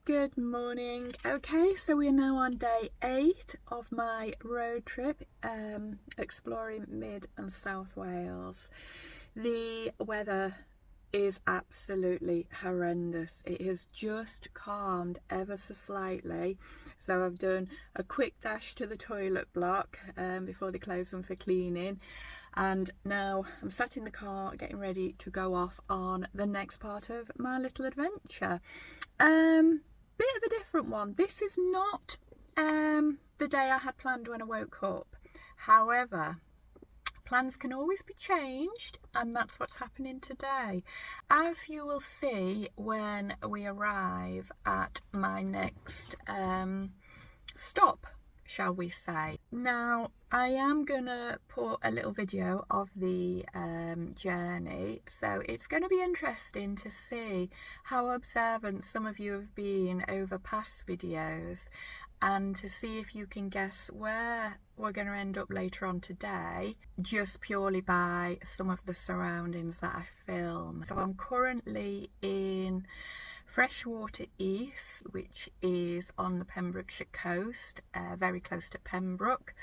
Good morning. Okay, so we are now on day 8 of my road trip exploring Mid and South Wales. The weather is absolutely horrendous. It has just calmed ever so slightly, so I've done a quick dash to the toilet block before they close them for cleaning, and now I'm sat in the car getting ready to go off on the next part of my little adventure. Bit of a different one. This is not the day I had planned when I woke up. However, plans can always be changed, and that's what's happening today. As you will see when we arrive at my next stop, shall we say. Now, I am gonna put a little video of the journey, so it's going to be interesting to see how observant some of you have been over past videos, and to see if you can guess where we're going to end up later on today, just purely by some of the surroundings that I film. So I'm currently in Freshwater East, which is on the Pembrokeshire coast, very close to Pembroke,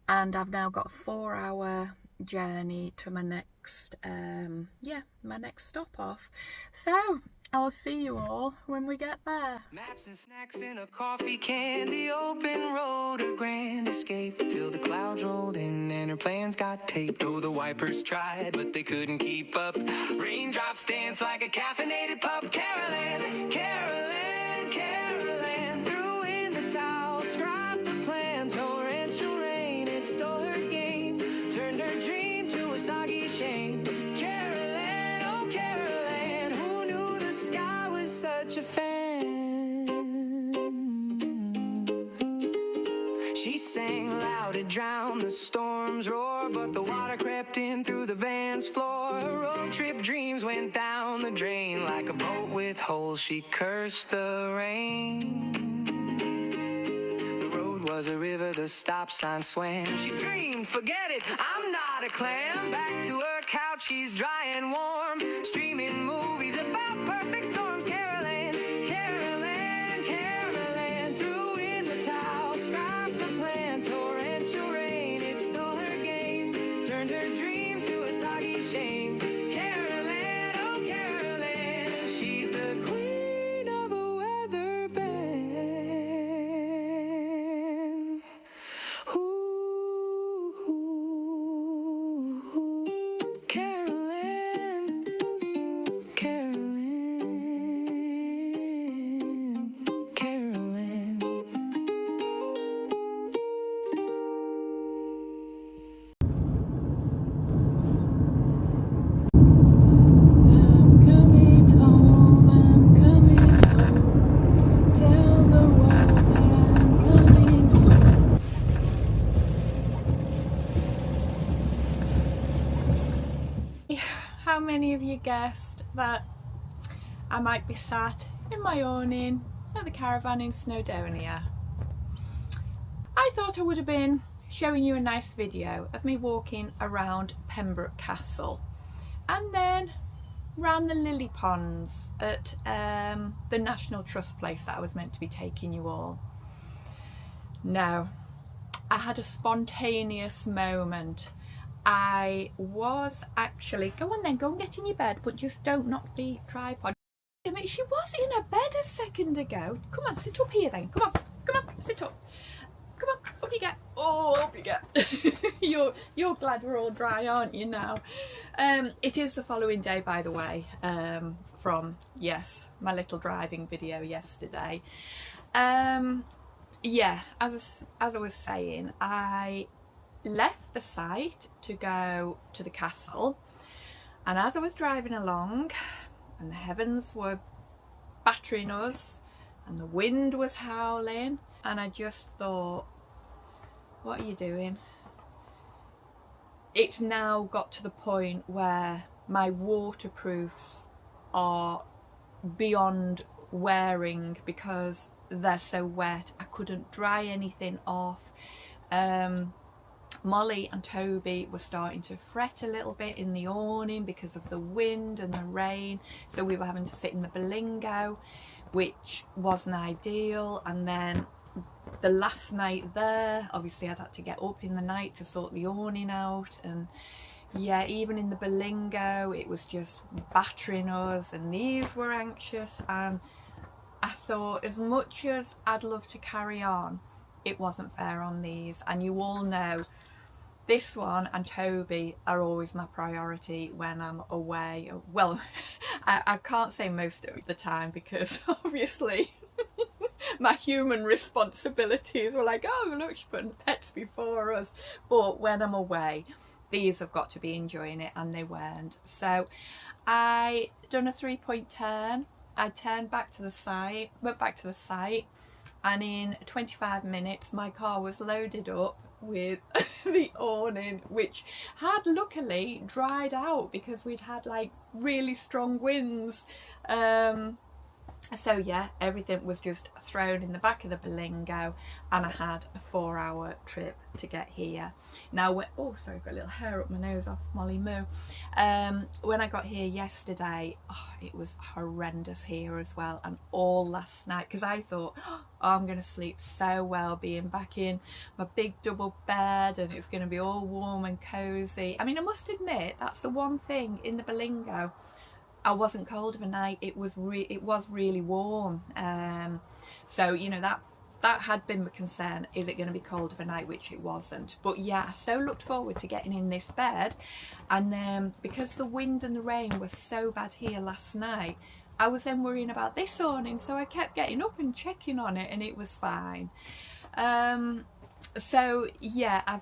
and I've now got a 4-hour journey to my next my next stop off. So I'll see you all when we get there. Maps and snacks in a coffee can, the open road, a grand escape, till the clouds rolled in and her plans got taped. Oh, the wipers tried, but they couldn't keep up. Raindrops dance like a caffeinated pup. Carolan, Carolan, Carolan threw in the towel, scrapped the plan. Torrential rain, it stole her game, turned her dream to a soggy shame. Carolan, oh Carolan, who knew the sky was such a fan? She sang loud to drown the storm's roar, but the water crept in through the van's floor. Her road trip dreams went down the drain like a boat with holes. She cursed the rain. The road was a river, the stop sign swam. She screamed, forget it, I'm not a clam. Back to her couch, she's dry and warm, streaming movies about perfect storms. Carolan, Carolan, Carolan threw in the towel, scrapped the plan. Torrential rain, it stole her game, turned her dream to a soggy shame. Carolan, oh Carolan, she's the queen of a weather band. Ooh, Carolan, Carolan, Carolan. I'm coming home, tell the world that I'm coming home. How many of you guessed that I might be sat in my awning at the caravan in Snowdonia? I thought I would have been showing you a nice video of me walking around Pembroke Castle and then round the lily ponds at the National Trust place that I was meant to be taking you all. No, I had a spontaneous moment. I was actually, go on then, go and get in your bed, but just don't knock the tripod. I mean, she was in her bed a second ago. Come on, sit up here then. Come on, sit up. Come on, up you get. Oh, up you get. You're glad we're all dry, aren't you now? It is the following day, by the way, from, yes, my little driving video yesterday. Yeah, as I was saying, I left the site to go to the castle, and as I was driving along and the heavens were battering us and the wind was howling, and I just thought, what are you doing? It's now got to the point where my waterproofs are beyond wearing because they're so wet. I couldn't dry anything off. Molly and Toby were starting to fret a little bit in the awning because of the wind and the rain, so we were having to sit in the belingo. which wasn't ideal. And then the last night there, obviously I'd had to get up in the night to sort the awning out, and yeah, even in the Berlingo it was just battering us, and these were anxious. And I thought, as much as I'd love to carry on, it wasn't fair on these. And you all know this one and Toby are always my priority when I'm away. Well, I can't say most of the time, because obviously my human responsibilities were like, oh look, she's putting the pets before us. But when I'm away, these have got to be enjoying it, and they weren't. So I done a 3-point turn. I turned back to the site, went back to the site, and in 25 minutes my car was loaded up with the awning, which had luckily dried out because we'd had like really strong winds. So yeah, everything was just thrown in the back of the Berlingo, and I had a 4-hour trip to get here. Now, oh sorry, I've got a little hair up my nose off Molly Moo. When I got here yesterday, oh, it was horrendous here as well, and all last night, because I thought, oh, I'm going to sleep so well being back in my big double bed, and it's going to be all warm and cosy. I mean, I must admit, that's the one thing in the Berlingo, I wasn't cold of a night. It was really warm. So you know, that had been my concern. Is it going to be cold of a night? Which it wasn't. But yeah, I so looked forward to getting in this bed, and then because the wind and the rain were so bad here last night, I was then worrying about this awning. So I kept getting up and checking on it, and it was fine. So yeah,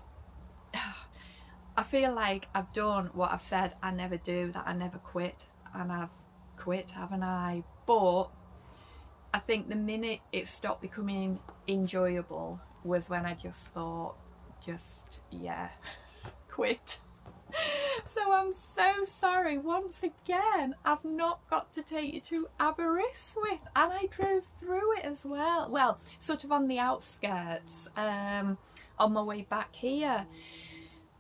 I feel like I've done what I've said I never do, that I never quit. And I've quit, haven't I? But I think the minute it stopped becoming enjoyable was when I just thought, yeah, quit. So I'm so sorry once again, I've not got to take you to Aberystwyth, and I drove through it as well. Well, sort of on the outskirts, on my way back here.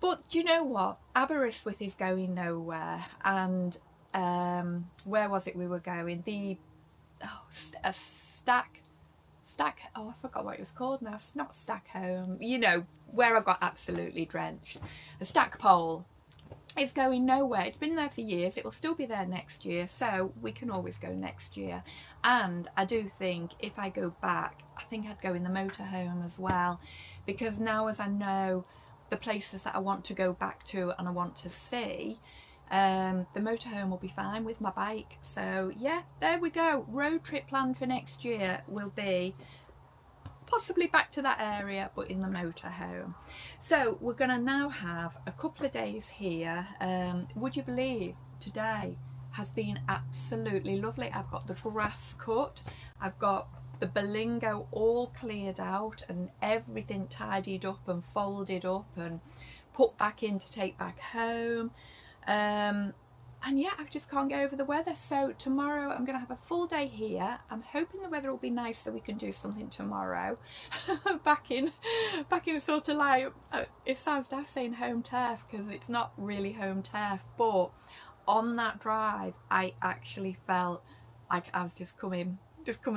But do you know what? Aberystwyth is going nowhere, and where was it we were going? A stack, oh I forgot what it was called now. It's not Stackholm, you know, where I got absolutely drenched. A Stackpole is going nowhere. It's been there for years. It will still be there next year, so we can always go next year. And I do think if I go back, I think I'd go in the motorhome as well, because now as I know the places that I want to go back to and I want to see, the motorhome will be fine with my bike. So yeah, there we go. Road trip planned for next year will be possibly back to that area, but in the motorhome. So we're going to now have a couple of days here. Would you believe today has been absolutely lovely. I've got the grass cut, I've got the Berlingo all cleared out and everything tidied up and folded up and put back in to take back home. And yeah, I just can't get over the weather. So tomorrow I'm going to have a full day here. I'm hoping the weather will be nice so we can do something tomorrow. back in sort of like, it sounds daft saying home turf, because it's not really home turf, but on that drive I actually felt like I was just coming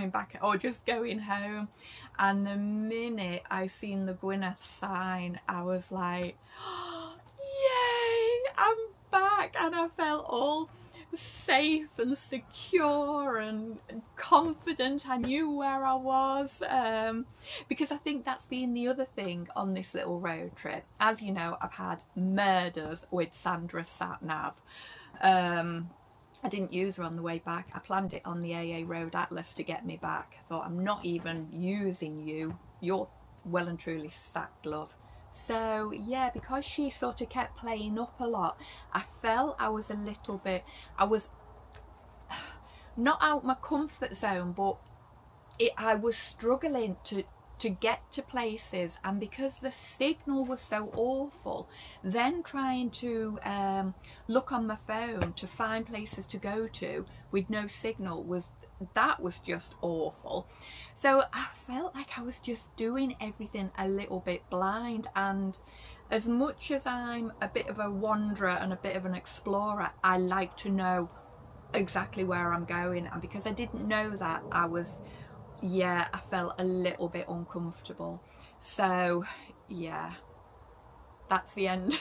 back, or just going home. And the minute I seen the Gwynedd sign, I was like, oh, yay, I'm back. And I felt all safe and secure and confident. I knew where I was, because I think that's been the other thing on this little road trip. As you know, I've had murders with Sandra's sat nav. I didn't use her on the way back. I planned it on the AA Road Atlas to get me back. I thought, I'm not even using you. You're well and truly sacked, love. So yeah, because she sort of kept playing up a lot, I felt I was a little bit, I was not out my comfort zone, but I was struggling to get to places. And because the signal was so awful, then trying to look on my phone to find places to go to with no signal was just awful. So I felt like I was just doing everything a little bit blind. And as much as I'm a bit of a wanderer and a bit of an explorer, I like to know exactly where I'm going, and because I didn't know that, I felt a little bit uncomfortable. So yeah, that's the end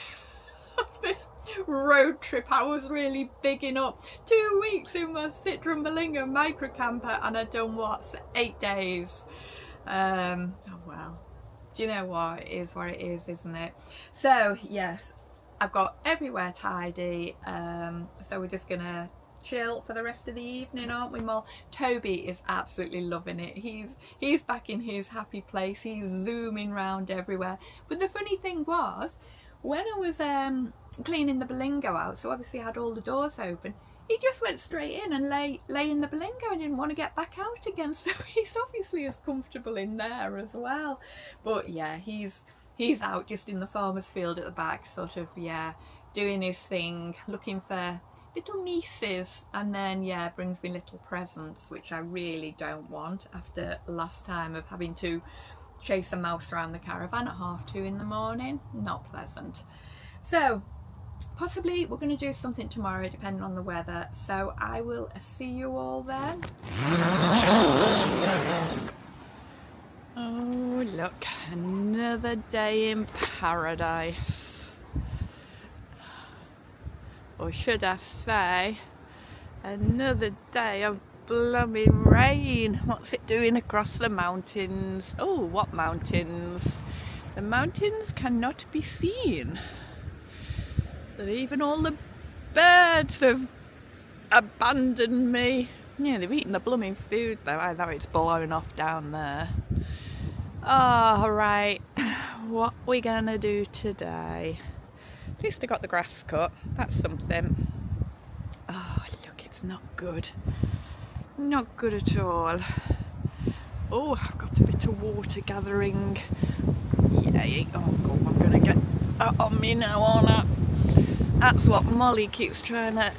of this road trip. I was really bigging up 2 weeks in my Citroen Berlingo micro camper, and I'd done what, 8 days. Oh well, do you know what, it is what it is, isn't it? So yes, I've got everywhere tidy, so we're just gonna chill for the rest of the evening, aren't we, Mol? Toby is absolutely loving it. He's back in his happy place. He's zooming round everywhere. But the funny thing was, when I was cleaning the Berlingo out, so obviously I had all the doors open, he just went straight in and lay in the Berlingo and didn't want to get back out again. So he's obviously as comfortable in there as well. But yeah, he's out just in the farmer's field at the back, sort of, yeah, doing his thing, looking for little nieces, and then yeah, brings me little presents, which I really don't want after last time of having to chase a mouse around the caravan at 2:30 in the morning. Not pleasant. So possibly we're going to do something tomorrow depending on the weather, so I will see you all then. Oh look, another day in paradise, or should I say another day of blooming rain. What's it doing across the mountains? Oh, what mountains? The mountains cannot be seen. Even all the birds have abandoned me. Yeah, they've eaten the blooming food though. I know it's blowing off down there. Oh, right. What we gonna do today? At least I got the grass cut. That's something. Oh, look, it's not good. Not good at all. Oh, I've got a bit of water gathering. Yay. Oh god, I'm gonna get that on me now, aren't I? That's what Molly keeps trying to...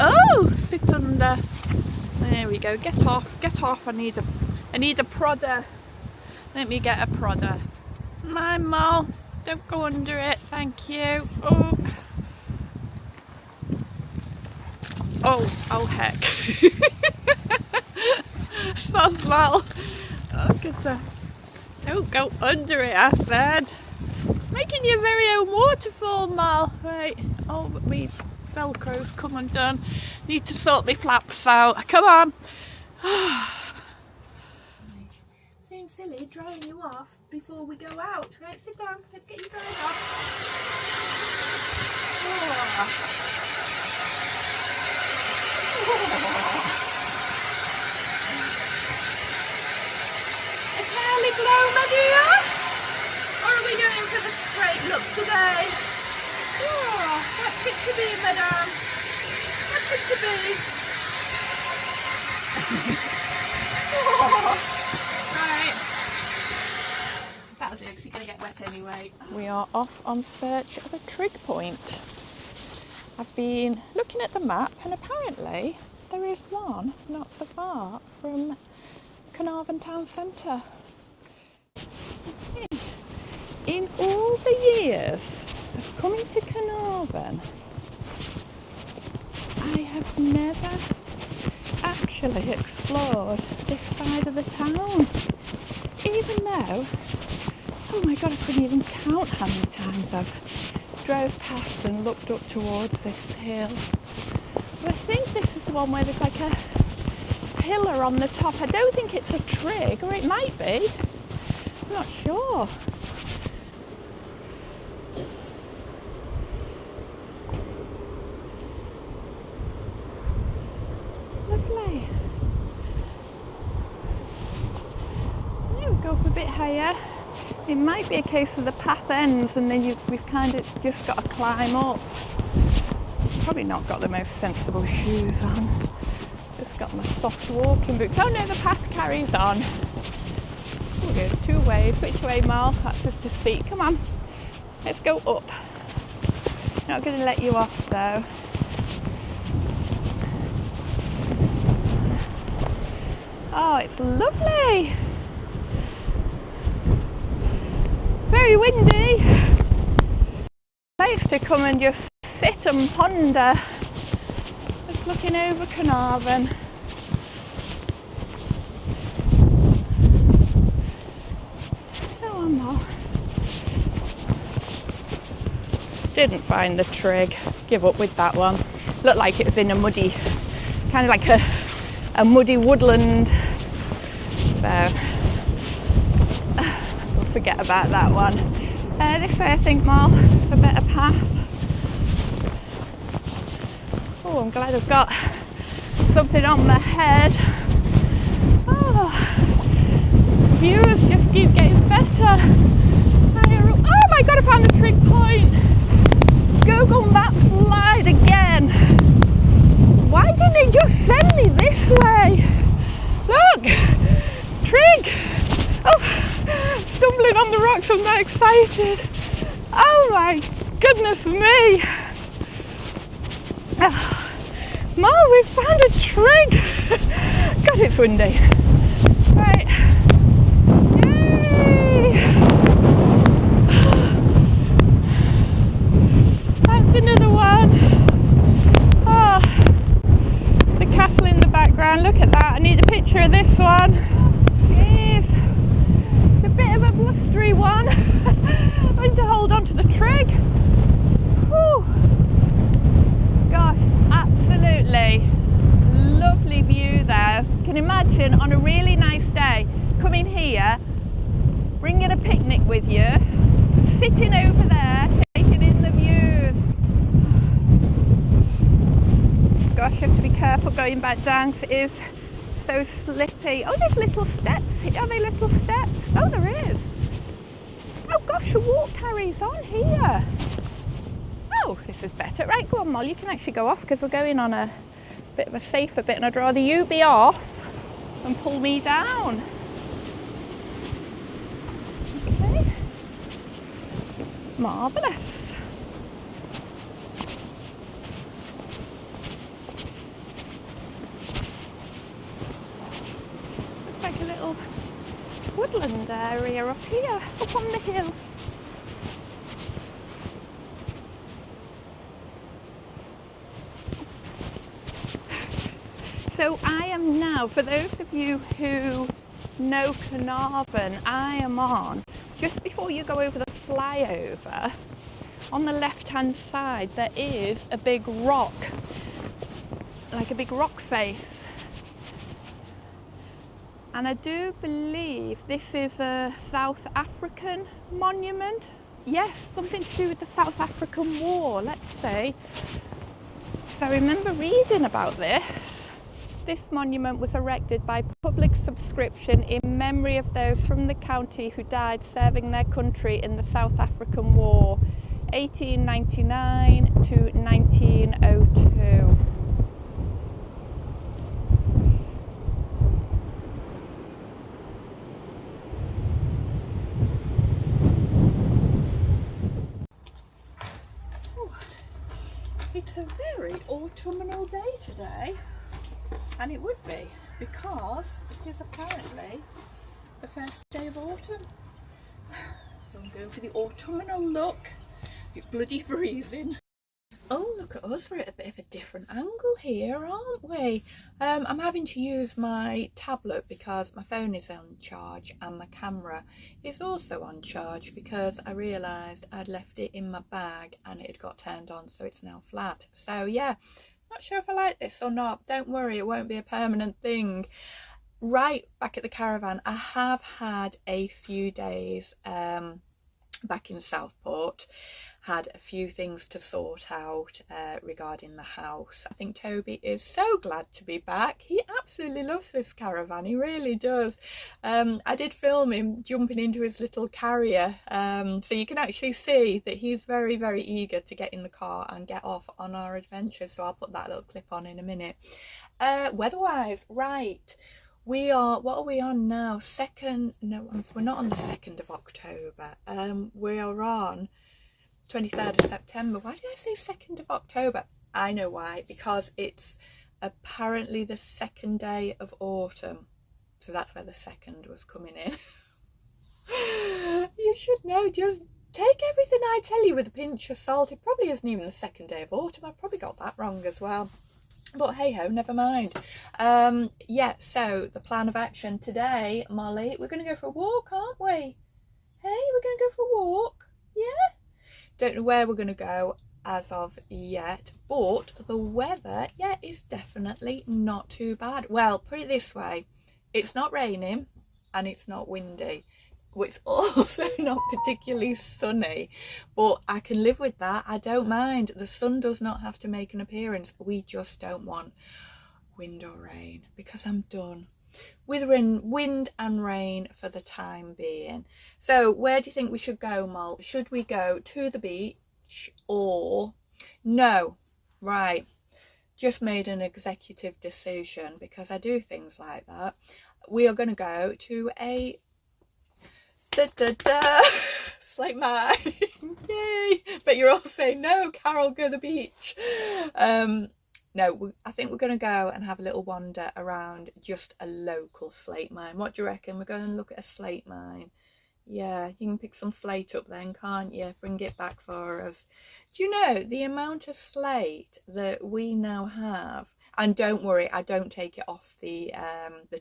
Oh, sit under. There we go. Get off. Get off. I need a prodder. Let me get a prodder. My Mol, don't go under it. Thank you. Oh. Oh heck. Sos Mol. Oh, don't go under it, I said. Making your very own waterfall, Mol. Right. Oh, but me Velcro's come undone. Need to sort my flaps out. Come on. Seems silly drying you off before we go out. Right, sit down. Let's get you dried off. A curly glow, my dear? Or are we going for the straight look today? Oh, that's it to be, madame. That's it to be. Oh, right. That'll do, because you're going to get wet anyway. We are off on search of a trig point. I've been looking at the map, and apparently there is one not so far from Carnarvon town centre. In all the years of coming to Carnarvon, I have never actually explored this side of the town. Even though, oh my god, I couldn't even count how many times I've drove past and looked up towards this hill. But I think this is the one where there's like a pillar on the top. I don't think it's a trig, or it might be. I'm not sure. Lovely. Yeah, we'll go up a bit higher. It might be a case of the path ends and then we've kind of just got to climb up. Probably not got the most sensible shoes on. Just got my soft walking boots. Oh no, the path carries on. Oh, there's 2 ways. Which way, Mol? That's just a seat. Come on. Let's go up. Not going to let you off though. Oh, it's lovely. Very windy. Place to come and just sit and ponder. There's looking over Carnarvon. Go on, Mol. Didn't find the trig. Give up with that one. Looked like it was in a muddy, kind of like a muddy woodland. So we'll forget about that one. This way I think, Mol, it's a better path. Oh, I'm glad I've got something on my head. Oh, views just keep getting better. Oh my god, I found the trig point. Google Maps lied again. Why didn't it just send me this way? Look, trig. Oh, stumbling on the rocks, I'm not excited. Oh my goodness me. Oh, Mol, we found a trig. God, it's windy. Right. Yay. That's another one. Oh, the castle in the background. Look at that. I need a picture of this one. Yes. It's a bit of a blustery one. I need to hold on to the trig. Whew. Gosh, absolutely lovely view there. You can imagine on a really nice day, coming here, bringing a picnic with you, sitting over there, taking in the views. Gosh, you have to be careful going back down because it is so slippy. Oh, there's little steps. Are they little steps? Oh, there is. Oh gosh, the walk carries on here. Oh, this is better. Right, go on, Mol, you can actually go off because we're going on a bit of a safer bit and I'd rather you be off and pull me down. Okay. Marvellous. Looks like a little woodland area up here, up on the hill. So I am now, for those of you who know Carnarvon, I am on, just before you go over the flyover, on the left hand side there is a big rock, like a big rock face. And I do believe this is a South African monument. Yes, something to do with the South African War, let's say. So I remember reading about this. This monument was erected by public subscription in memory of those from the county who died serving their country in the South African War, 1899 to 1902. It's a very autumnal day today. And it would be, because it is apparently the first day of autumn. So I'm going for the autumnal look. It's bloody freezing. Oh, look at us, we're at a bit of a different angle here, aren't we? I'm having to use my tablet because my phone is on charge and my camera is also on charge because I realised I'd left it in my bag and it had got turned on, so it's now flat. So yeah. Not sure if I like this or not. Don't worry, it won't be a permanent thing. Right back at the caravan, I have had a few days back in Southport. Had a few things to sort out regarding the house. I think Toby is so glad to be back. He absolutely loves this caravan, he really does. I did film him jumping into his little carrier, so you can actually see that he's very, very eager to get in the car and get off on our adventures. So I'll put that little clip on in a minute. Weather-wise, right. We are, what are we on now? We're not on the 2nd of October. We are on 23rd of September. Why did I say 2nd of October? I know why, because it's apparently the second day of autumn. So that's where the 2nd was coming in. You should know, just take everything I tell you with a pinch of salt. It probably isn't even the second day of autumn. I've probably got that wrong as well. But hey ho, never mind. Yeah, so the plan of action today, Molly, we're going to go for a walk, aren't we? Hey, we're going to go for a walk. Yeah? Don't know where we're going to go as of yet, but the weather, yeah, is definitely not too bad. Well, put it this way, it's not raining and it's not windy. It's also not particularly sunny, but I can live with that. I don't mind. The sun does not have to make an appearance. We just don't want wind or rain, because I'm done with wind and rain for the time being. So where do you think we should go, Mol? Should we go to the beach or no? Right, just made an executive decision, because I do things like that. We are going to go to a slate mine. Yay! But you're all saying no, Carol, go to the beach. No, I think we're going to go and have a little wander around just a local slate mine. What do you reckon? We're going to look at a slate mine. Yeah, you can pick some slate up then, can't you? Bring it back for us. Do you know the amount of slate that we now have? And don't worry, I don't take it off the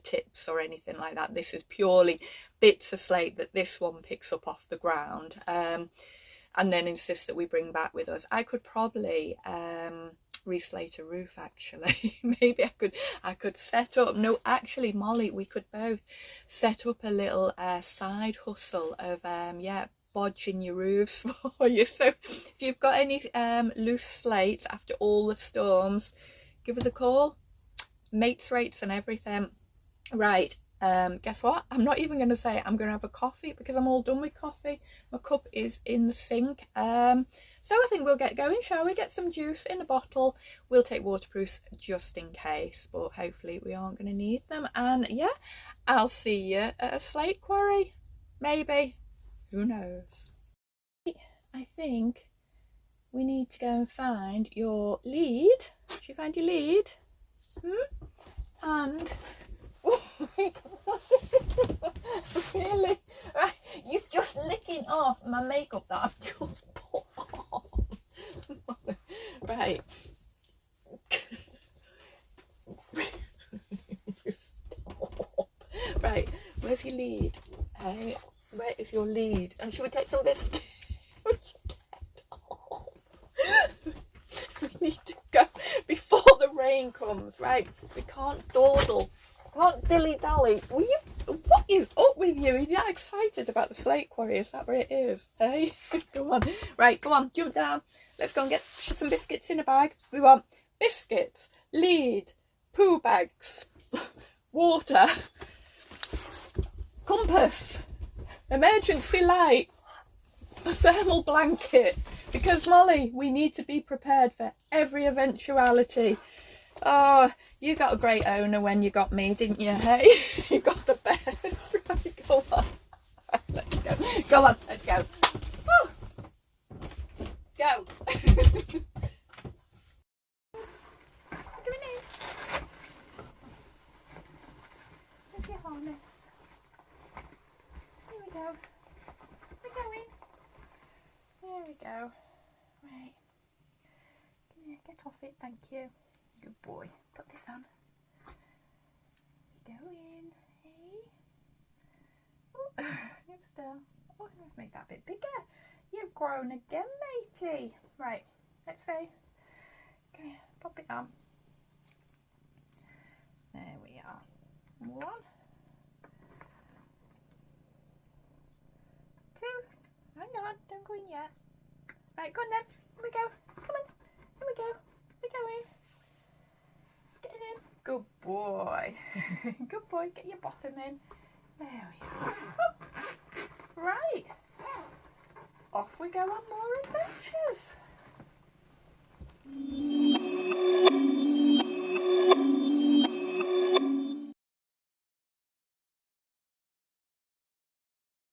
tips or anything like that. This is purely bits of slate that this one picks up off the ground, and then insists that we bring back with us. I could probably reslate a roof, actually. Maybe I could set up, no, actually, Molly, we could both set up a little side hustle of yeah, bodging your roofs for you. So if you've got any loose slates after all the storms, give us a call. Mates rates and everything. Right, guess what? I'm not even going to say I'm going to have a coffee, because I'm all done with coffee. My cup is in the sink. So I think we'll get going, shall we? Get some juice in a bottle. We'll take waterproofs just in case, but hopefully we aren't going to need them. And yeah, I'll see you at a slate quarry. Maybe. Who knows? I think we need to go and find your lead. Did you find your lead? And oh my God. Really? Right, you're just licking off my makeup that I've just put on. Right. Stop. Right, where's your lead? Hey, where is your lead? And should we take some of this? We need to go before the rain comes, right? We can't dawdle, can't dilly-dally. What is up with you? Are you that excited about the slate quarry? Is that where it is? Hey, go on. Right, go on, jump down. Let's go and get some biscuits in a bag. We want biscuits, lead, poo bags, water, compass, emergency light, a thermal blanket, because Molly, we need to be prepared for every eventuality. Oh, you got a great owner when you got me, didn't you? Hey, you got the best. Right, go on. Right, let's go. Go on, let's go. Woo. Go. Coming in. There's your harness. Here we go. We're going. There we go. Right. Yeah, get off it, thank you. Good boy. Put this on. Go in. Hey. Oh, you're still. Oh, let's make that a bit bigger. You've grown again, matey. Right. Let's see. Okay, pop it on. There we are. 1, 2. Hang on, don't go in yet. Right, go on then. Here we go. Come on. Here we go. We're going. Get in. Good boy. Good boy. Get your bottom in. There we are.